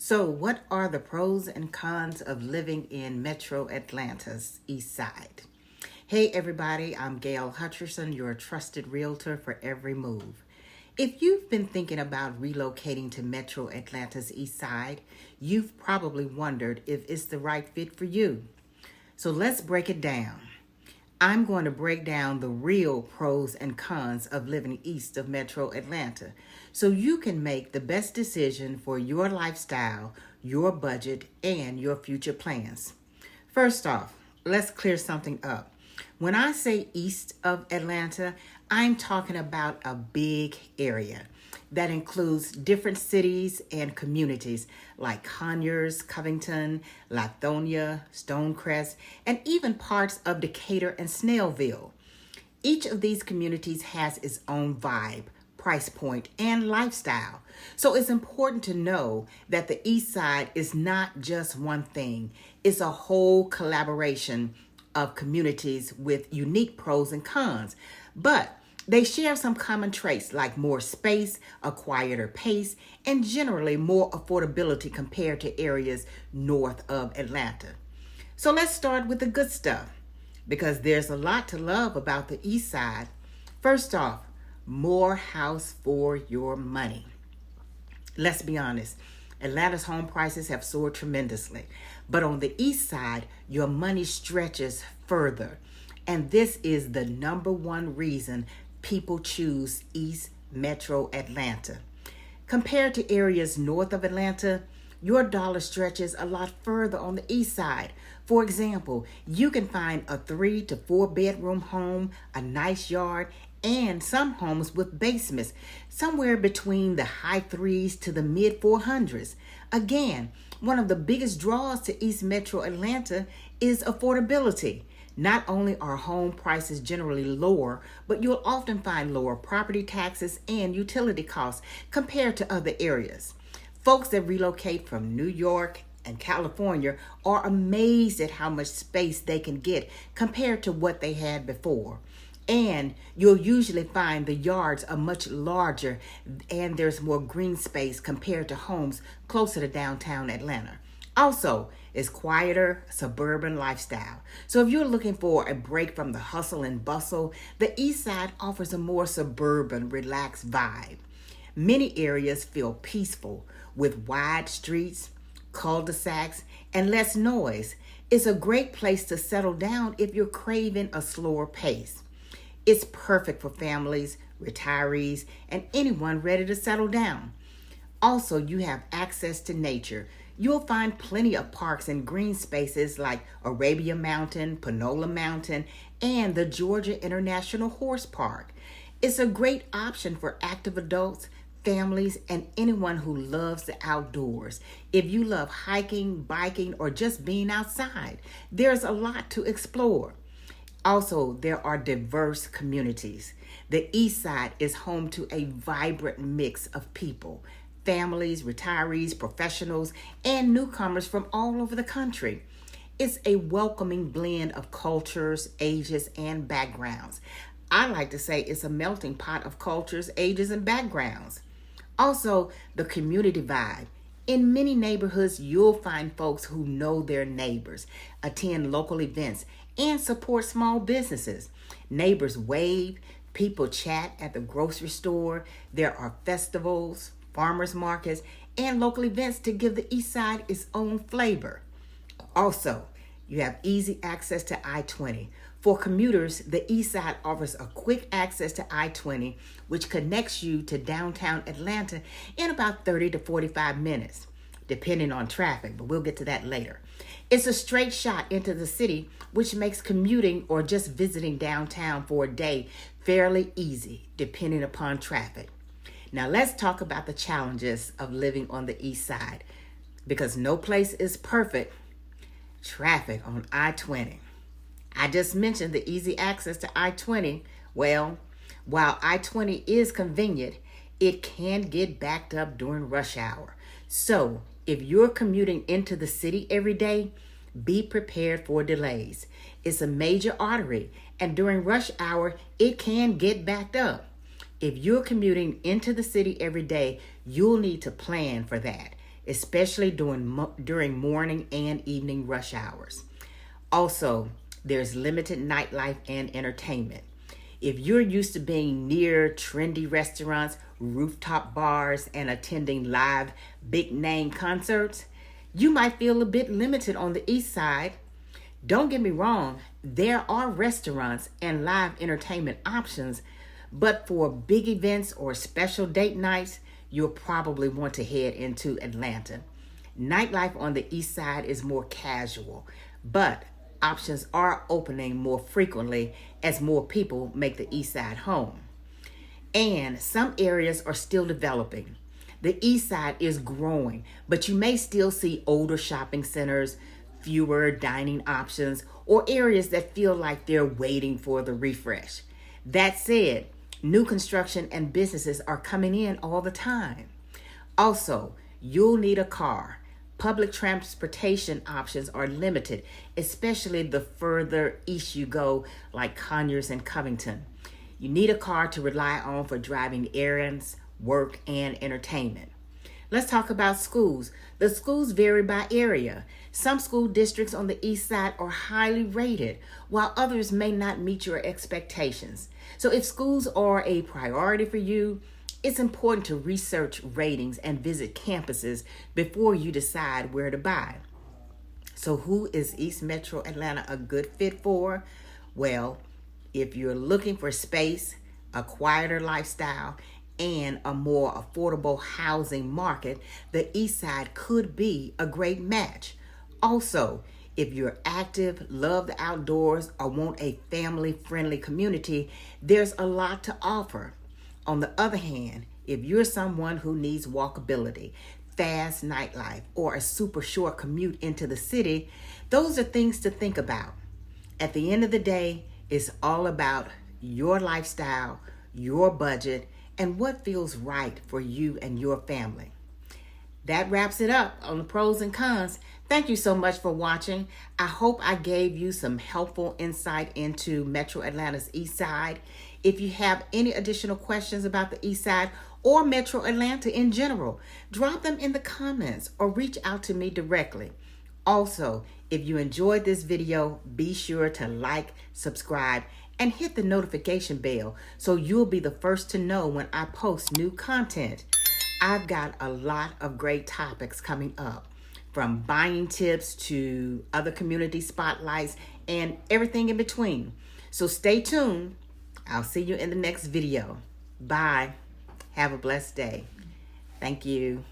So, what are the pros and cons of living in Metro Atlanta's East Side? Hey, everybody, I'm Gail Hutcherson, your trusted realtor for every move. If you've been thinking about relocating to Metro Atlanta's East Side, you've probably wondered if it's the right fit for you. So, let's break it down. I'm going to break down the real pros and cons of living east of Metro Atlanta so you can make the best decision for your lifestyle, your budget, and your future plans. First off, let's clear something up. When I say east of Atlanta, I'm talking about a big area that includes different cities and communities like Conyers, Covington, Lithonia, Stonecrest, and even parts of Decatur and Snellville. Each of these communities has its own vibe, price point, and lifestyle. So it's important to know that the East Side is not just one thing. It's a whole collaboration of communities with unique pros and cons. But they share some common traits like more space, a quieter pace, and generally more affordability compared to areas north of Atlanta. So let's start with the good stuff because there's a lot to love about the East Side. First off, more house for your money. Let's be honest, Atlanta's home prices have soared tremendously, but on the East Side, your money stretches further. And this is the number one reason people choose East Metro Atlanta. Compared to areas north of Atlanta, your dollar stretches a lot further on the East Side. For example, you can find a 3 to 4 bedroom home, a nice yard, and some homes with basements somewhere between the high 3s to the mid 400s. Again, one of the biggest draws to East Metro Atlanta is affordability. Not only are home prices generally lower, but you'll often find lower property taxes and utility costs compared to other areas. Folks that relocate from New York and California are amazed at how much space they can get compared to what they had before. And you'll usually find the yards are much larger and there's more green space compared to homes closer to downtown Atlanta. Also, it's quieter suburban lifestyle. So if you're looking for a break from the hustle and bustle, the East Side offers a more suburban, relaxed vibe. Many areas feel peaceful with wide streets, cul-de-sacs, and less noise. It's a great place to settle down if you're craving a slower pace. It's perfect for families, retirees, and anyone ready to settle down. Also, you have access to nature. You'll find plenty of parks and green spaces like Arabia Mountain, Panola Mountain, and the Georgia International Horse Park. It's a great option for active adults, families, and anyone who loves the outdoors. If you love hiking, biking, or just being outside, there's a lot to explore. Also, there are diverse communities. The East Side is home to a vibrant mix of people. Families, retirees, professionals, and newcomers from all over the country. It's a welcoming blend of cultures, ages, and backgrounds. I like to say it's a melting pot of cultures, ages, and backgrounds. Also, the community vibe. In many neighborhoods, you'll find folks who know their neighbors, attend local events, and support small businesses. Neighbors wave, people chat at the grocery store. There are festivals, farmers markets, and local events to give the East Side its own flavor. Also, you have easy access to I-20. For commuters, the East Side offers a quick access to I-20, which connects you to downtown Atlanta in about 30 to 45 minutes, depending on traffic, but we'll get to that later. It's a straight shot into the city, which makes commuting or just visiting downtown for a day fairly easy, depending upon traffic. Now let's talk about the challenges of living on the East Side, because no place is perfect. Traffic on I-20. I just mentioned the easy access to I-20. Well, while I-20 is convenient, it can get backed up during rush hour. So if you're commuting into the city every day, be prepared for delays. It's a major artery, and during rush hour, it can get backed up. If you're commuting into the city every day, you'll need to plan for that. especially during morning and evening rush hours. Also, there's limited nightlife and entertainment. If you're used to being near trendy restaurants, rooftop bars, and attending live big name concerts, you might feel a bit limited on the east side. Don't get me wrong, there are restaurants and live entertainment options, but for big events or special date nights, you'll probably want to head into Atlanta. Nightlife on the east side is more casual, but options are opening more frequently as more people make the east side home. And some areas are still developing. The east side is growing, but you may still see older shopping centers, fewer dining options, or areas that feel like they're waiting for the refresh. That said, new construction and businesses are coming in all the time. Also, you'll need a car. Public transportation options are limited, especially the further east you go, like Conyers and Covington. You need a car to rely on for driving errands, work, and entertainment. Let's talk about schools. The schools vary by area. Some school districts on the east side are highly rated, while others may not meet your expectations. So if schools are a priority for you, it's important to research ratings and visit campuses before you decide where to buy. So who is East Metro Atlanta a good fit for? Well, if you're looking for space, a quieter lifestyle, and a more affordable housing market, the east side could be a great match. Also, if you're active, love the outdoors, or want a family-friendly community, there's a lot to offer. On the other hand, if you're someone who needs walkability, fast nightlife, or a super short commute into the city, those are things to think about. At the end of the day, it's all about your lifestyle, your budget, and what feels right for you and your family. That wraps it up on the pros and cons. Thank you so much for watching. I hope I gave you some helpful insight into Metro Atlanta's East Side. If you have any additional questions about the East Side or Metro Atlanta in general, drop them in the comments or reach out to me directly. Also, if you enjoyed this video, be sure to like, subscribe, and hit the notification bell so you'll be the first to know when I post new content. I've got a lot of great topics coming up, from buying tips to other community spotlights and everything in between. So stay tuned. I'll see you in the next video. Bye. Have a blessed day. Thank you.